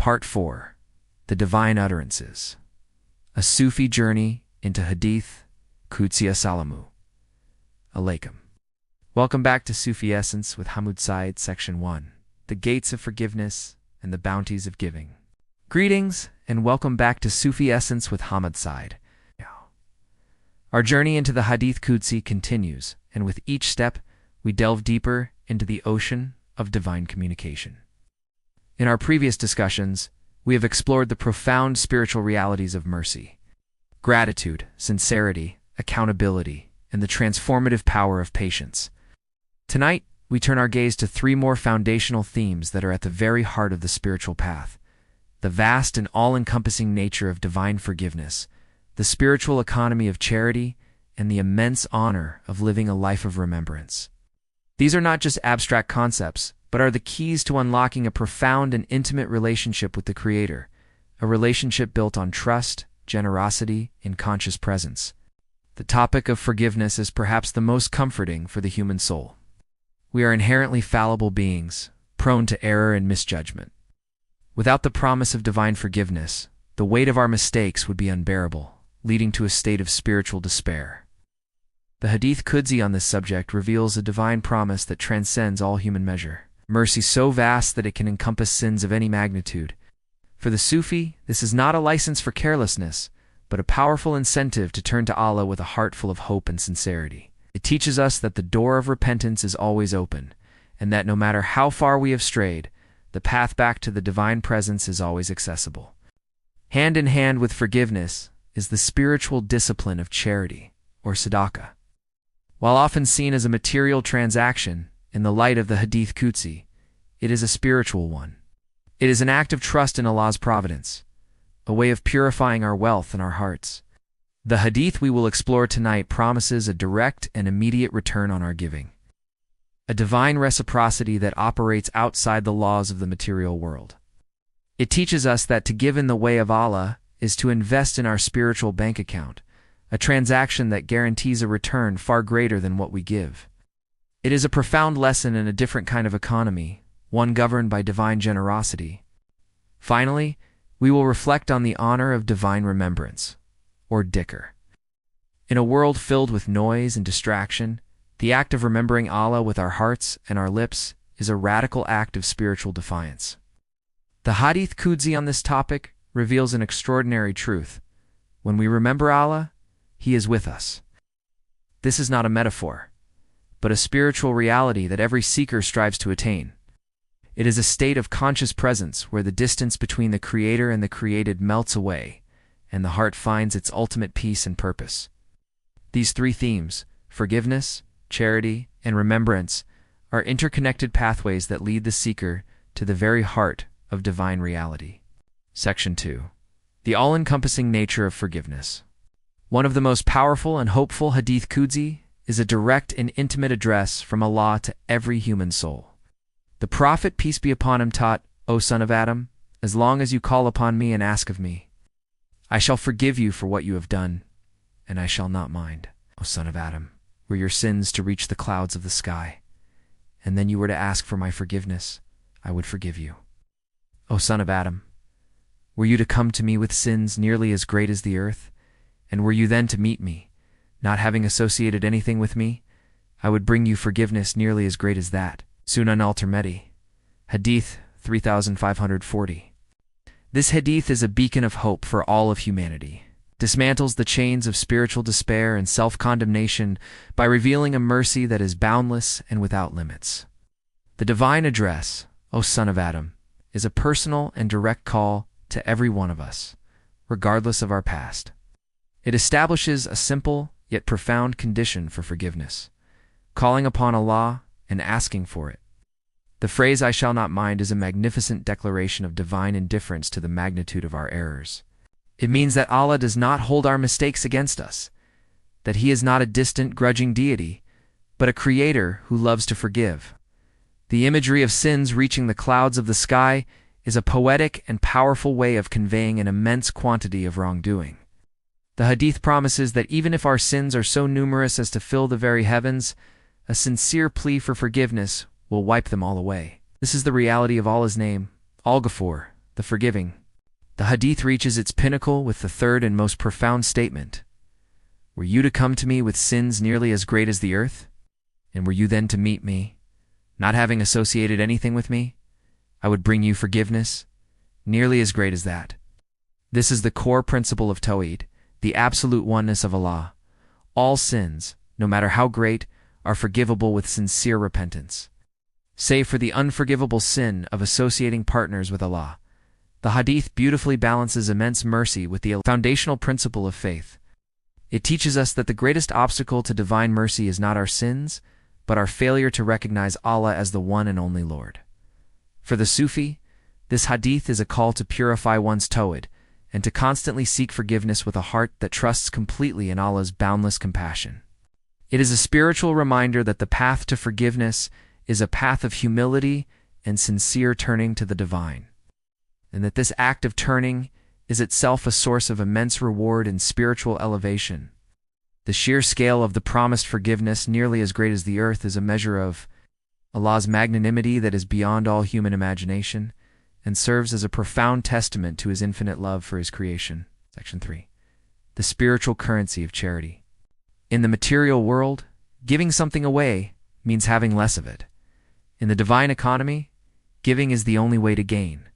Part 4, The Divine Utterances, a Sufi journey into Hadith Qudsi. Assalamu alaikum. Welcome back to Sufi Essence with Hammad Syed, Section 1, The Gates of Forgiveness and the Bounties of Giving. Greetings, and welcome back to Sufi Essence with Hammad Syed. Our journey into the Hadith Qudsi continues, and with each step, we delve deeper into the ocean of divine communication. In our previous discussions, we have explored the profound spiritual realities of mercy, gratitude, sincerity, accountability, and the transformative power of patience. Tonight, we turn our gaze to three more foundational themes that are at the very heart of the spiritual path: the vast and all-encompassing nature of divine forgiveness, the spiritual economy of charity, and the immense honor of living a life of remembrance. These are not just abstract concepts, but are the keys to unlocking a profound and intimate relationship with the Creator, a relationship built on trust, generosity, and conscious presence. The topic of forgiveness is perhaps the most comforting for the human soul. We are inherently fallible beings, prone to error and misjudgment. Without the promise of divine forgiveness, the weight of our mistakes would be unbearable, leading to a state of spiritual despair. The Hadith Qudsi on this subject reveals a divine promise that transcends all human measure, mercy so vast that it can encompass sins of any magnitude. For the Sufi, this is not a license for carelessness, but a powerful incentive to turn to Allah with a heart full of hope and sincerity. It teaches us that the door of repentance is always open, and that no matter how far we have strayed, the path back to the divine presence is always accessible. Hand in hand with forgiveness is the spiritual discipline of charity, or sadaqah. While often seen as a material transaction, in the light of the Hadith Qudsi, it is a spiritual one. It is an act of trust in Allah's providence, a way of purifying our wealth and our hearts. The Hadith we will explore tonight promises a direct and immediate return on our giving, a divine reciprocity that operates outside the laws of the material world. It teaches us that to give in the way of Allah is to invest in our spiritual bank account, a transaction that guarantees a return far greater than what we give. It is a profound lesson in a different kind of economy, one governed by divine generosity. Finally, we will reflect on the honor of divine remembrance, or Dhikr. In a world filled with noise and distraction, the act of remembering Allah with our hearts and our lips is a radical act of spiritual defiance. The Hadith Qudsi on this topic reveals an extraordinary truth. When we remember Allah, He is with us. This is not a metaphor, but a spiritual reality that every seeker strives to attain. It is a state of conscious presence where the distance between the Creator and the created melts away, and the heart finds its ultimate peace and purpose. These three themes, forgiveness, charity, and remembrance, are interconnected pathways that lead the seeker to the very heart of divine reality. Section 2. The all-encompassing nature of forgiveness. One of the most powerful and hopeful Hadith Qudsi is a direct and intimate address from Allah to every human soul. The Prophet, peace be upon him, taught, "O son of Adam, as long as you call upon me and ask of me, I shall forgive you for what you have done, and I shall not mind. O son of Adam, were your sins to reach the clouds of the sky, and then you were to ask for my forgiveness, I would forgive you. O son of Adam, were you to come to me with sins nearly as great as the earth, and were you then to meet me, not having associated anything with me, I would bring you forgiveness nearly as great as that." Sunan al-Tirmidhi, Hadith 3540. This Hadith is a beacon of hope for all of humanity, dismantles the chains of spiritual despair and self-condemnation by revealing a mercy that is boundless and without limits. The divine address, "O son of Adam," is a personal and direct call to every one of us, regardless of our past. It establishes a simple yet profound condition for forgiveness, calling upon Allah and asking for it. The phrase "I shall not mind" is a magnificent declaration of divine indifference to the magnitude of our errors. It means that Allah does not hold our mistakes against us, that He is not a distant, grudging deity, but a creator who loves to forgive. The imagery of sins reaching the clouds of the sky is a poetic and powerful way of conveying an immense quantity of wrongdoing. The Hadith promises that even if our sins are so numerous as to fill the very heavens, a sincere plea for forgiveness will wipe them all away. This is the reality of Allah's name, Al-Ghafur, the forgiving. The Hadith reaches its pinnacle with the third and most profound statement. Were you to come to me with sins nearly as great as the earth? And were you then to meet me, not having associated anything with me? I would bring you forgiveness, nearly as great as that. This is the core principle of Tawhid, the absolute oneness of Allah. All sins, no matter how great, are forgivable with sincere repentance. Save for the unforgivable sin of associating partners with Allah. The Hadith beautifully balances immense mercy with the foundational principle of faith. It teaches us that the greatest obstacle to divine mercy is not our sins, but our failure to recognize Allah as the one and only Lord. For the Sufi, this Hadith is a call to purify one's tawhid and to constantly seek forgiveness with a heart that trusts completely in Allah's boundless compassion. It is a spiritual reminder that the path to forgiveness is a path of humility and sincere turning to the divine, and that this act of turning is itself a source of immense reward and spiritual elevation. The sheer scale of the promised forgiveness, nearly as great as the earth, is a measure of Allah's magnanimity that is beyond all human imagination and serves as a profound testament to His infinite love for His creation. Section 3. The spiritual currency of charity. In the material world, giving something away means having less of it. In the divine economy, giving is the only way to gain.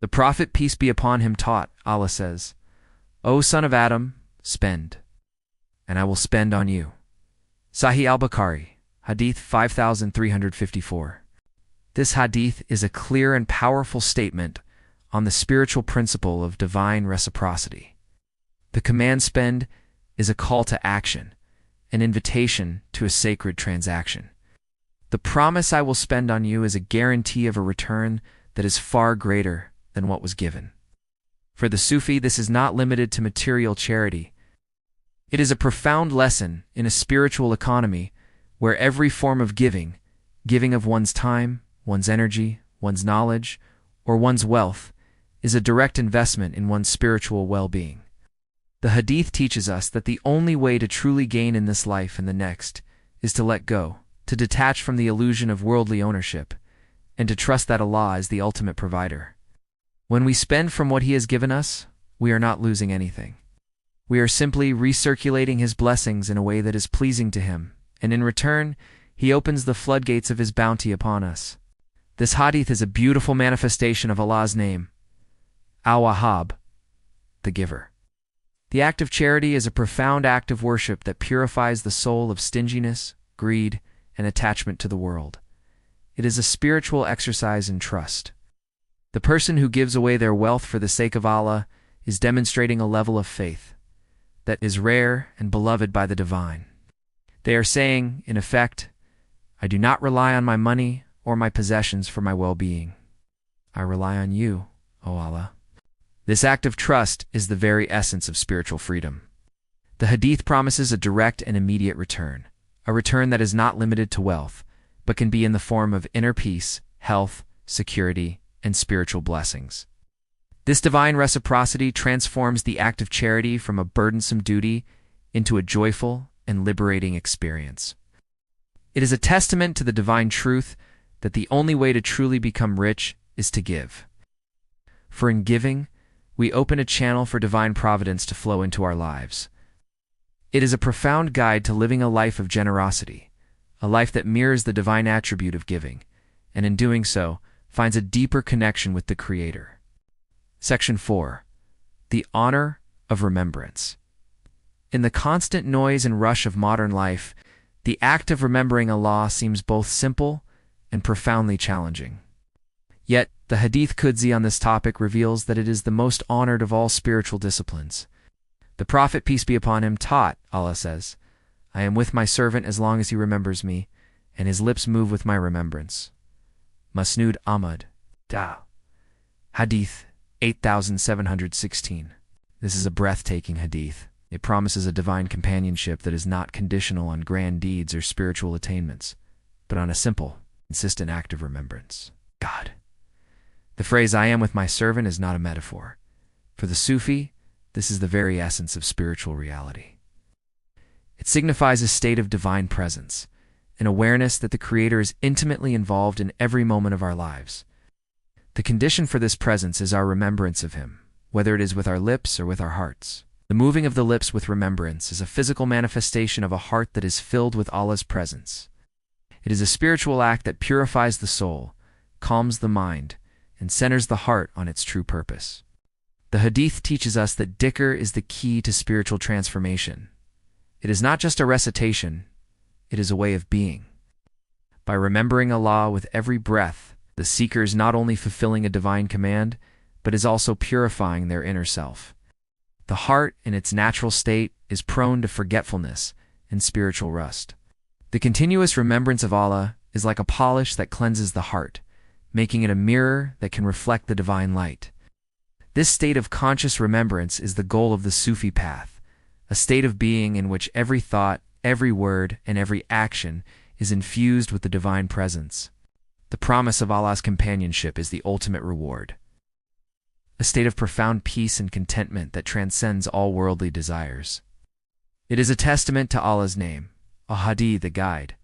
The Prophet, peace be upon him, taught, Allah says, O son of Adam, spend, and I will spend on you. Sahih al-Bukhari, Hadith 5354. This Hadith is a clear and powerful statement on the spiritual principle of divine reciprocity. The command spend is a call to action, an invitation to a sacred transaction. The promise I will spend on you is a guarantee of a return that is far greater than what was given. For the Sufi, this is not limited to material charity. It is a profound lesson in a spiritual economy where every form of giving, giving of one's time, one's energy, one's knowledge, or one's wealth, is a direct investment in one's spiritual well-being. The Hadith teaches us that the only way to truly gain in this life and the next is to let go, to detach from the illusion of worldly ownership, and to trust that Allah is the ultimate provider. When we spend from what He has given us, we are not losing anything. We are simply recirculating His blessings in a way that is pleasing to Him, and in return, He opens the floodgates of His bounty upon us. This Hadith is a beautiful manifestation of Allah's name, Al-Wahhab, the Giver. The act of charity is a profound act of worship that purifies the soul of stinginess, greed, and attachment to the world. It is a spiritual exercise in trust. The person who gives away their wealth for the sake of Allah is demonstrating a level of faith that is rare and beloved by the divine. They are saying, in effect, I do not rely on my money or my possessions for my well-being. I rely on you, O Allah. This act of trust is the very essence of spiritual freedom. The Hadith promises a direct and immediate return, a return that is not limited to wealth, but can be in the form of inner peace, health, security, and spiritual blessings. This divine reciprocity transforms the act of charity from a burdensome duty into a joyful and liberating experience. It is a testament to the divine truth that the only way to truly become rich is to give. For in giving, we open a channel for divine providence to flow into our lives. It is a profound guide to living a life of generosity, a life that mirrors the divine attribute of giving, and in doing so, finds a deeper connection with the Creator. Section 4. The honor of remembrance. In the constant noise and rush of modern life, the act of remembering Allah seems both simple and profoundly challenging. Yet, the Hadith Qudsi on this topic reveals that it is the most honored of all spiritual disciplines. The Prophet, peace be upon him, taught, Allah says, I am with my servant as long as he remembers me, and his lips move with my remembrance. Musnud Ahmad. Hadith 8716. This is a breathtaking hadith. It promises a divine companionship that is not conditional on grand deeds or spiritual attainments, but on a simple, consistent act of remembrance. God. The phrase, I am with my servant, is not a metaphor. For the Sufi, this is the very essence of spiritual reality. It signifies a state of divine presence, an awareness that the Creator is intimately involved in every moment of our lives. The condition for this presence is our remembrance of him, whether it is with our lips or with our hearts. The moving of the lips with remembrance is a physical manifestation of a heart that is filled with Allah's presence. It is a spiritual act that purifies the soul, calms the mind, and centers the heart on its true purpose. The Hadith teaches us that Dhikr is the key to spiritual transformation. It is not just a recitation, it is a way of being. By remembering Allah with every breath, the seeker is not only fulfilling a divine command, but is also purifying their inner self. The heart, in its natural state, is prone to forgetfulness and spiritual rust. The continuous remembrance of Allah is like a polish that cleanses the heart, making it a mirror that can reflect the divine light. This state of conscious remembrance is the goal of the Sufi path, a state of being in which every thought, every word, and every action is infused with the divine presence. The promise of Allah's companionship is the ultimate reward, a state of profound peace and contentment that transcends all worldly desires. It is a testament to Allah's name, Al-Hadi, the guide,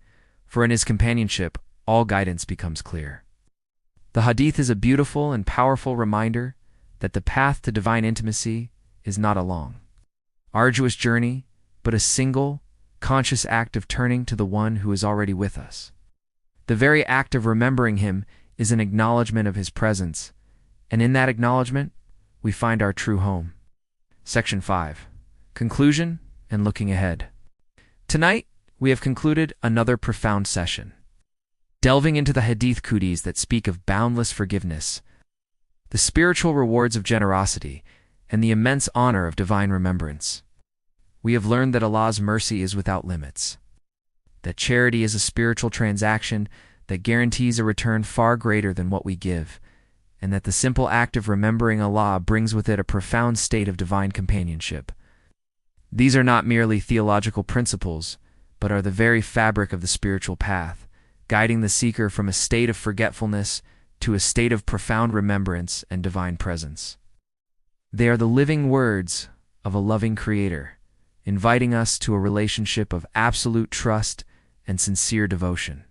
for in his companionship, all guidance becomes clear. The Hadith is a beautiful and powerful reminder that the path to divine intimacy is not a long, arduous journey, but a single, conscious act of turning to the one who is already with us. The very act of remembering him is an acknowledgement of his presence, and in that acknowledgement, we find our true home. Section 5. Conclusion and looking ahead. Tonight, we have concluded another profound session, delving into the Hadith Qudsis that speak of boundless forgiveness, the spiritual rewards of generosity, and the immense honor of divine remembrance. We have learned that Allah's mercy is without limits, that charity is a spiritual transaction that guarantees a return far greater than what we give, and that the simple act of remembering Allah brings with it a profound state of divine companionship. These are not merely theological principles, but are the very fabric of the spiritual path, guiding the seeker from a state of forgetfulness to a state of profound remembrance and divine presence. They are the living words of a loving Creator, inviting us to a relationship of absolute trust and sincere devotion.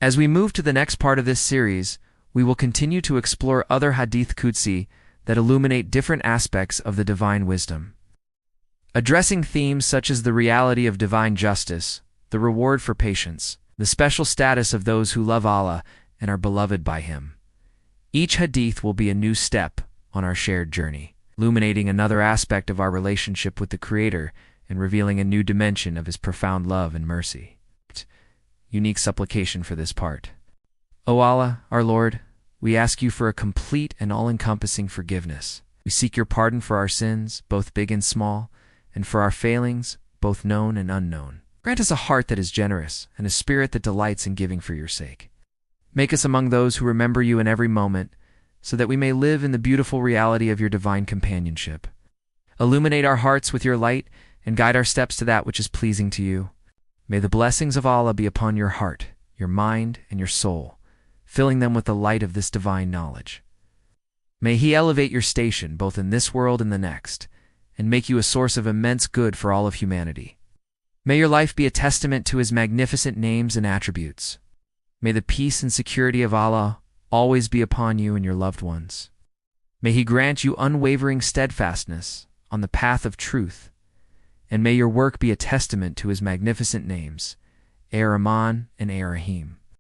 As we move to the next part of this series, we will continue to explore other Hadith Qudsi that illuminate different aspects of the divine wisdom, addressing themes such as the reality of divine justice, the reward for patience, the special status of those who love Allah and are beloved by Him. Each Hadith will be a new step on our shared journey, illuminating another aspect of our relationship with the Creator and revealing a new dimension of His profound love and mercy. Unique supplication for this part. O Allah, our Lord, we ask you for a complete and all-encompassing forgiveness. We seek your pardon for our sins, both big and small, and for our failings, both known and unknown. Grant us a heart that is generous and a spirit that delights in giving for your sake. Make us among those who remember you in every moment, so that we may live in the beautiful reality of your divine companionship. Illuminate our hearts with your light and guide our steps to that which is pleasing to you. May the blessings of Allah be upon your heart, your mind, and your soul, filling them with the light of this divine knowledge. May He elevate your station both in this world and the next, and make you a source of immense good for all of humanity. May your life be a testament to His magnificent names and attributes. May the peace and security of Allah always be upon you and your loved ones. May He grant you unwavering steadfastness on the path of truth, and may your work be a testament to His magnificent names, Ar-Rahman and Ar-Rahim.